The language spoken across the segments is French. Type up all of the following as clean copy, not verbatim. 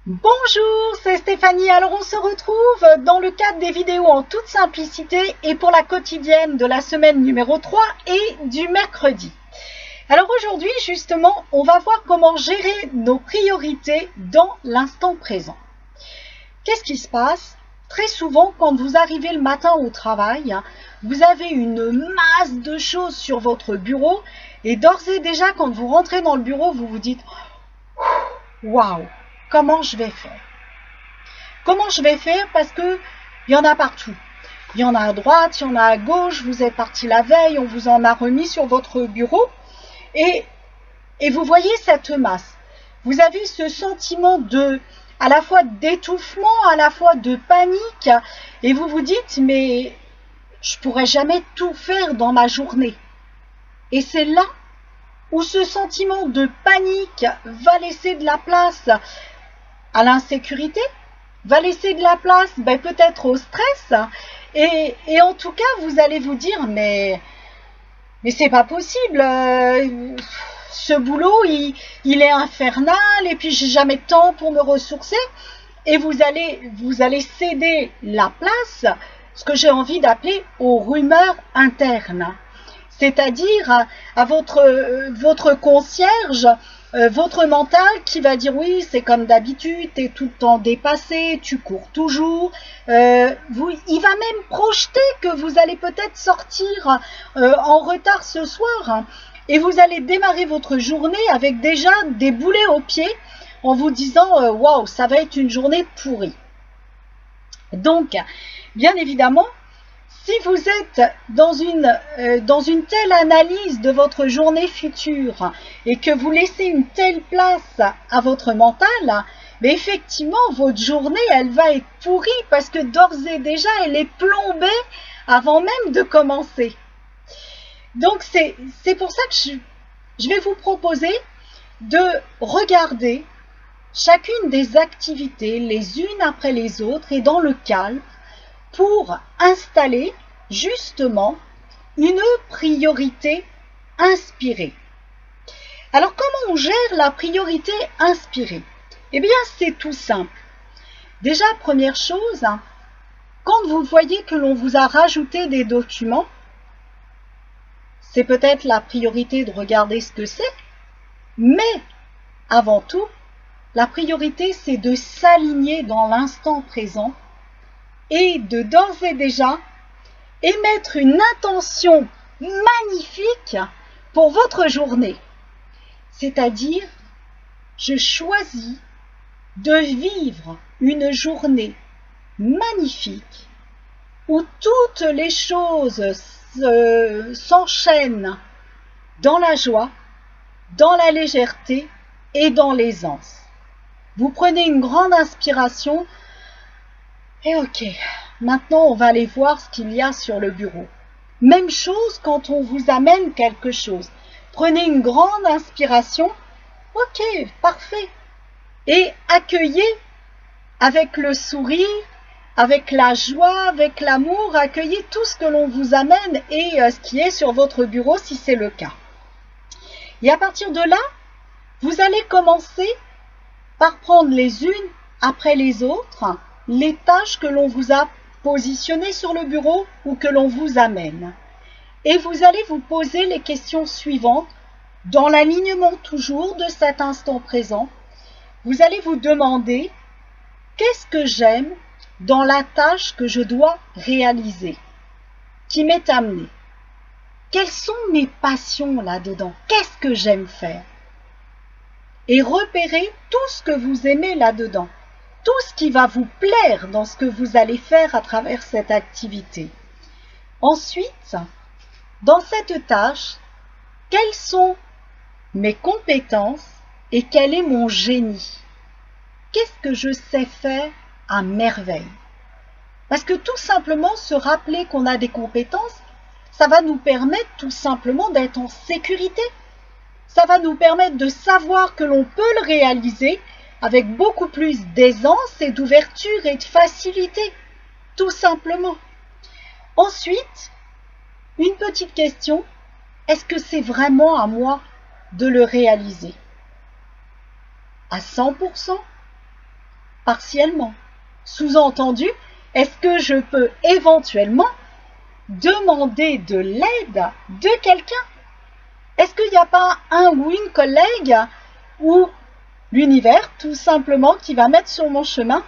Bonjour, c'est Stéphanie. Alors on se retrouve dans le cadre des vidéos en toute simplicité et pour la quotidienne de la semaine numéro 3 et du mercredi. Alors aujourd'hui justement, on va voir comment gérer nos priorités dans l'instant présent. Qu'est-ce qui se passe? Très souvent, quand vous arrivez le matin au travail, vous avez une masse de choses sur votre bureau et d'ores et déjà, quand vous rentrez dans le bureau, vous vous dites « Waouh, comment je vais faire ?» Comment je vais faire? Parce que il y en a partout. Il y en a à droite, il y en a à gauche, vous êtes parti la veille, on vous en a remis sur votre bureau et vous voyez cette masse. Vous avez ce sentiment à la fois d'étouffement, à la fois de panique et vous vous dites mais je pourrais jamais tout faire dans ma journée. Et c'est là où ce sentiment de panique va laisser de la place à l'insécurité, va laisser de la place peut-être au stress et en tout cas vous allez vous dire mais c'est pas possible, ce boulot il est infernal et puis j'ai jamais de temps pour me ressourcer et vous allez céder la place, ce que j'ai envie d'appeler aux rumeurs internes, c'est-à-dire à votre concierge, votre mental qui va dire oui, c'est comme d'habitude, tu es tout le temps dépassé, tu cours toujours. Il va même projeter que vous allez peut-être sortir en retard ce soir et vous allez démarrer votre journée avec déjà des boulets aux pieds en vous disant waouh, ça va être une journée pourrie. Donc, bien évidemment, si vous êtes dans une telle analyse de votre journée future et que vous laissez une telle place à votre mental, mais effectivement, votre journée, elle va être pourrie parce que d'ores et déjà, elle est plombée avant même de commencer. Donc, c'est pour ça que je vais vous proposer de regarder chacune des activités les unes après les autres et dans le calme, pour installer justement une priorité inspirée. Alors comment on gère la priorité inspirée? Eh bien c'est tout simple. Déjà première chose, quand vous voyez que l'on vous a rajouté des documents, c'est peut-être la priorité de regarder ce que c'est, mais avant tout, la priorité c'est de s'aligner dans l'instant présent et de d'ores et déjà émettre une intention magnifique pour votre journée. C'est-à-dire, je choisis de vivre une journée magnifique où toutes les choses s'enchaînent dans la joie, dans la légèreté et dans l'aisance. Vous prenez une grande inspiration. Et ok, maintenant on va aller voir ce qu'il y a sur le bureau. Même chose quand on vous amène quelque chose. Prenez une grande inspiration. Ok, parfait. Et accueillez avec le sourire, avec la joie, avec l'amour, accueillez tout ce que l'on vous amène et ce qui est sur votre bureau si c'est le cas. Et à partir de là, vous allez commencer par prendre les unes après les autres les tâches que l'on vous a positionnées sur le bureau ou que l'on vous amène. Et vous allez vous poser les questions suivantes dans l'alignement toujours de cet instant présent. Vous allez vous demander qu'est-ce que j'aime dans la tâche que je dois réaliser, qui m'est amenée. Quelles sont mes passions là-dedans? Qu'est-ce que j'aime faire? Et repérez tout ce que vous aimez là-dedans. Tout ce qui va vous plaire dans ce que vous allez faire à travers cette activité. Ensuite, dans cette tâche, quelles sont mes compétences et quel est mon génie? Qu'est-ce que je sais faire à merveille? Parce que tout simplement se rappeler qu'on a des compétences, ça va nous permettre tout simplement d'être en sécurité. Ça va nous permettre de savoir que l'on peut le réaliser avec beaucoup plus d'aisance et d'ouverture et de facilité, tout simplement. Ensuite, une petite question, est-ce que c'est vraiment à moi de le réaliser? À 100%? partiellement. Sous-entendu, est-ce que je peux éventuellement demander de l'aide de quelqu'un? Est-ce qu'il n'y a pas un ou une collègue ou l'univers tout simplement qui va mettre sur mon chemin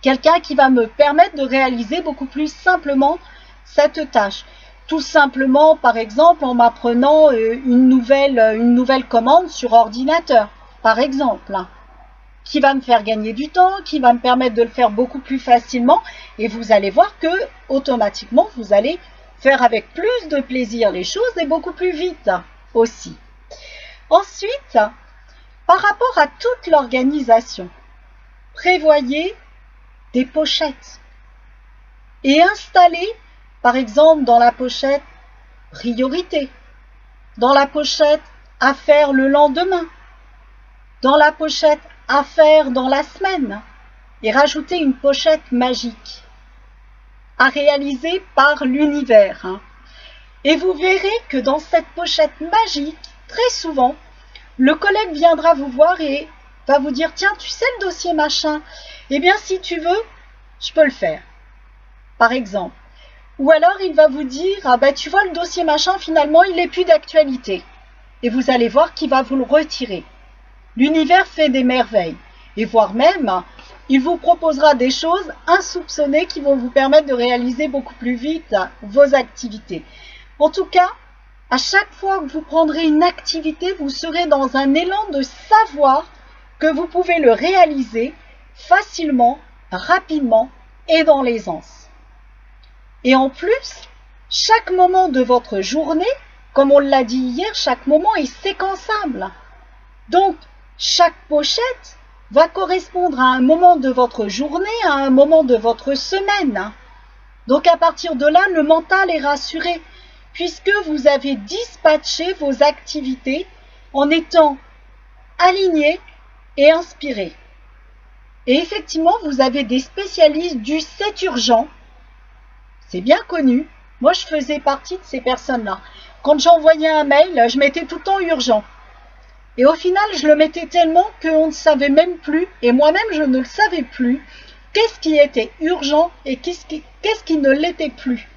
quelqu'un qui va me permettre de réaliser beaucoup plus simplement cette tâche? Tout simplement, par exemple, en m'apprenant une nouvelle commande sur ordinateur, par exemple, qui va me faire gagner du temps, qui va me permettre de le faire beaucoup plus facilement, et vous allez voir que, automatiquement, vous allez faire avec plus de plaisir les choses et beaucoup plus vite aussi. Ensuite, par rapport à toute l'organisation, prévoyez des pochettes et installez, par exemple, dans la pochette priorité, dans la pochette à faire le lendemain, dans la pochette à faire dans la semaine, et rajoutez une pochette magique à réaliser par l'univers. Et vous verrez que dans cette pochette magique, très souvent, le collègue viendra vous voir et va vous dire « Tiens, tu sais le dossier machin? Eh bien, si tu veux, je peux le faire. » Par exemple. Ou alors, il va vous dire « Ah ben, tu vois, le dossier machin, finalement, il n'est plus d'actualité. » Et vous allez voir qu'il va vous le retirer. L'univers fait des merveilles. Et voire même, il vous proposera des choses insoupçonnées qui vont vous permettre de réaliser beaucoup plus vite vos activités. En tout cas, à chaque fois que vous prendrez une activité, vous serez dans un élan de savoir que vous pouvez le réaliser facilement, rapidement et dans l'aisance. Et en plus, chaque moment de votre journée, comme on l'a dit hier, chaque moment est séquençable. Donc, chaque pochette va correspondre à un moment de votre journée, à un moment de votre semaine. Donc, à partir de là, le mental est rassuré, puisque vous avez dispatché vos activités en étant aligné et inspiré. Et effectivement, vous avez des spécialistes du c'est urgent. C'est bien connu. Moi, je faisais partie de ces personnes-là. Quand j'envoyais un mail, je mettais tout le temps urgent. Et au final, je le mettais tellement qu'on ne savait même plus, et moi-même, je ne le savais plus, qu'est-ce qui était urgent et qu'est-ce qui ne l'était plus.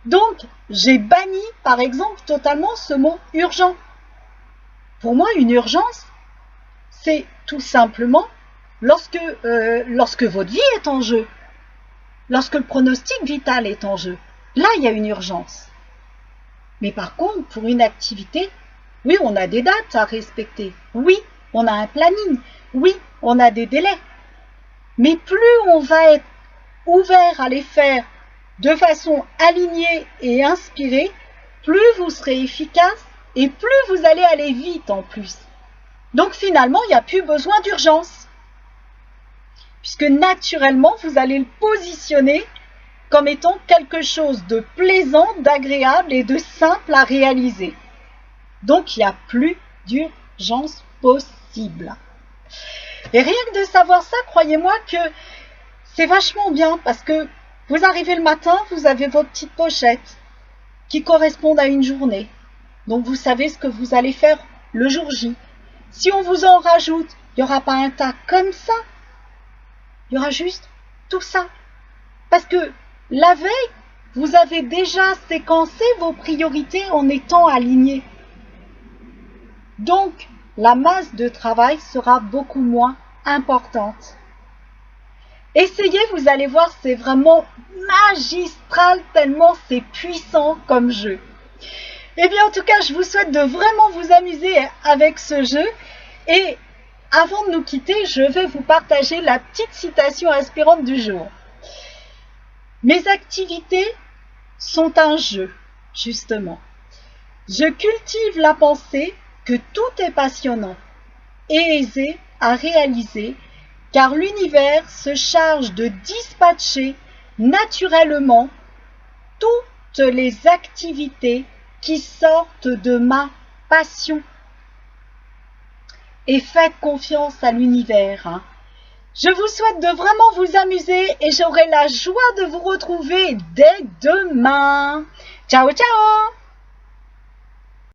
Donc, j'ai banni, par exemple, totalement ce mot urgent. Pour moi, une urgence, c'est tout simplement lorsque votre vie est en jeu, lorsque le pronostic vital est en jeu. Là, il y a une urgence. Mais par contre, pour une activité, oui, on a des dates à respecter. Oui, on a un planning. Oui, on a des délais. Mais plus on va être ouvert à les faire de façon alignée et inspirée, plus vous serez efficace et plus vous allez aller vite en plus. Donc finalement, il n'y a plus besoin d'urgence. Puisque naturellement, vous allez le positionner comme étant quelque chose de plaisant, d'agréable et de simple à réaliser. Donc, il n'y a plus d'urgence possible. Et rien que de savoir ça, croyez-moi que c'est vachement bien parce que vous arrivez le matin, vous avez vos petites pochettes qui correspondent à une journée. Donc, vous savez ce que vous allez faire le jour J. Si on vous en rajoute, il n'y aura pas un tas comme ça. Il y aura juste tout ça. Parce que la veille, vous avez déjà séquencé vos priorités en étant alignés. Donc, la masse de travail sera beaucoup moins importante. Essayez, vous allez voir, c'est vraiment magistral tellement c'est puissant comme jeu. Eh bien, en tout cas, je vous souhaite de vraiment vous amuser avec ce jeu. Et avant de nous quitter, je vais vous partager la petite citation inspirante du jour. Mes activités sont un jeu, justement. Je cultive la pensée que tout est passionnant et aisé à réaliser, car l'univers se charge de dispatcher naturellement toutes les activités qui sortent de ma passion. Et faites confiance à l'univers. Je vous souhaite de vraiment vous amuser et j'aurai la joie de vous retrouver dès demain. Ciao, ciao!